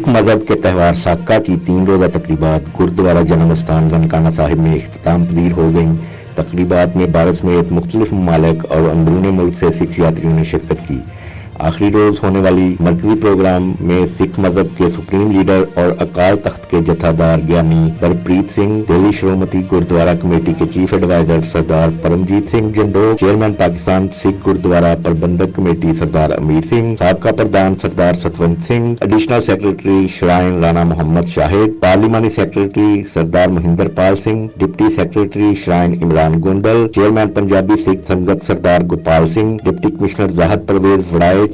सिख मजहब के त्यौहार साका की 3 रोजा तकरीबात गुरुद्वारा जन्म स्थान ननकाना साहिब में इख्तिताम पजीर हो गईं। तकरीबात में भारत समेत मुख्तलिफ ममालिक और अंदरूनी मुल्क से सिख यात्रियों ने शिरकत की। आखिरी रोज होने वाली मरकजी प्रोग्राम में सिख मजहब के सुप्रीम लीडर और अकाल तख्त के जथादार ज्ञानी बरप्रीत सिंह, दिल्ली श्रोमती गुरुद्वारा कमेटी के chief adviser Sardar Paramjit Singh Jando, chairman Pakistan Sikh gurdwara Prabandhak committee Sardar Amir Singh, साबका प्रधान Sardar Satwant Singh, additional secretary shrine Rana Mohammad Shahid, पार्लिमानी secretary Sardar Mahinder Pal Singh, deputy secretary shrine Imran Gondal, chairman Punjabi Sikh Sangat Sardar Gopal Singh, deputy commissioner Zahid Pervez Waraich,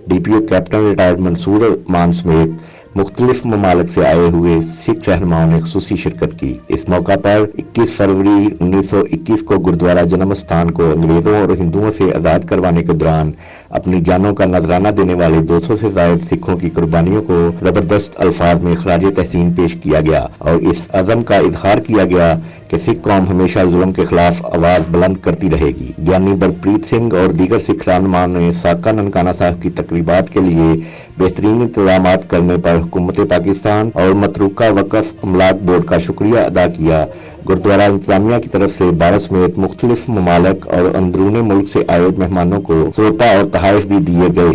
DPO captain retired Mansoor Maan समेत मुख्तलिफ ममालिक से आए हुए सिख रहनुमाओं ने खुसूसी शिरकत की। इस मौका पर 21 फरवरी 1921 को गुरुद्वारा जन्म स्थान को अंग्रेजों और हिंदुओं से आजाद करवाने के दौरान अपनी जानों का नजराना देने वाले 200 से ज्यादा सिखों की कुर्बानियों को जबरदस्त अल्फाज में खराज तहसीन पेश किया गया और इस अज़म का इजहार किया गया कि सिख कौम हमेशा जुल्म के खिलाफ आवाज बुलंद करती रहेगी। ज्ञानी बरप्रीत सिंह और दीगर सिख रहनुमाओं ने साका ननकाना साहिब की तकरीबात के लिए बेहतरीन इंतजाम करने पर हुकूमत पाकिस्तान और मतरूका वक्फ अमलाक बोर्ड का शुक्रिया अदा किया। गुरुद्वारा इंतजामिया की तरफ से भारत समेत मुख्तलिफ ममालिक और अंदरूनी मुल्क से आए मेहमानों को सोपा और तहाइफ भी दिए गए।